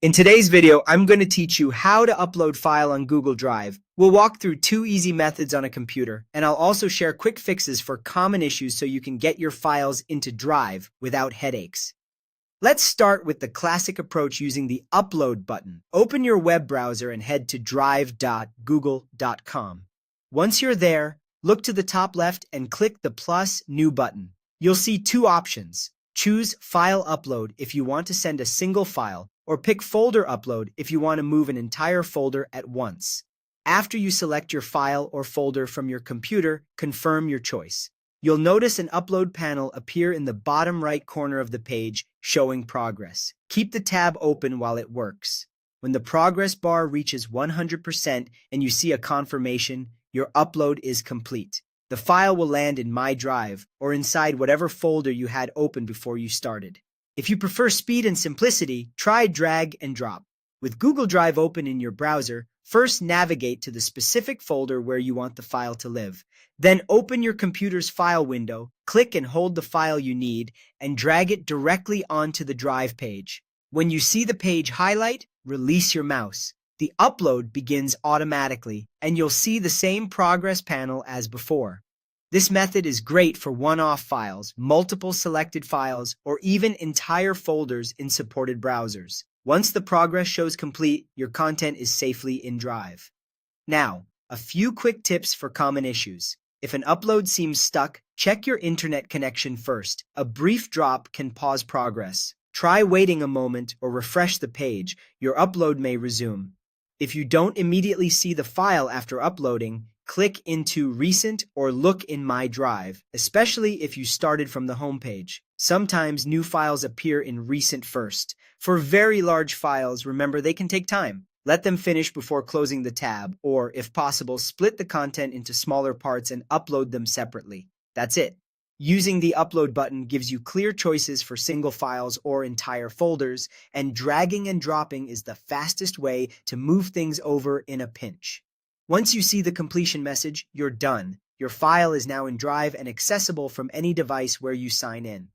In today's video, I'm going to teach you how to upload file on Google Drive. We'll walk through 2 easy methods on a computer, and I'll also share quick fixes for common issues so you can get your files into Drive without headaches. Let's start with the classic approach using the Upload button. Open your web browser and head to drive.google.com. Once you're there, look to the top left and click the plus New button. You'll see 2 options. Choose File Upload if you want to send a single file, or pick Folder Upload if you want to move an entire folder at once. After you select your file or folder from your computer, confirm your choice. You'll notice an upload panel appear in the bottom right corner of the page showing progress. Keep the tab open while it works. When the progress bar reaches 100% and you see a confirmation, your upload is complete. The file will land in My Drive or inside whatever folder you had open before you started. If you prefer speed and simplicity, try drag and drop. With Google Drive open in your browser, first navigate to the specific folder where you want the file to live. Then open your computer's file window, click and hold the file you need, and drag it directly onto the Drive page. When you see the page highlight, release your mouse. The upload begins automatically, and you'll see the same progress panel as before. This method is great for one-off files, multiple selected files, or even entire folders in supported browsers. Once the progress shows complete, your content is safely in Drive. Now, a few quick tips for common issues. If an upload seems stuck, check your internet connection first. A brief drop can pause progress. Try waiting a moment or refresh the page. Your upload may resume. If you don't immediately see the file after uploading, click into Recent or look in My Drive, especially if you started from the home page. Sometimes new files appear in Recent first. For very large files, remember they can take time. Let them finish before closing the tab, or, if possible, split the content into smaller parts and upload them separately. That's it. Using the Upload button gives you clear choices for single files or entire folders, and dragging and dropping is the fastest way to move things over in a pinch. Once you see the completion message, you're done. Your file is now in Drive and accessible from any device where you sign in.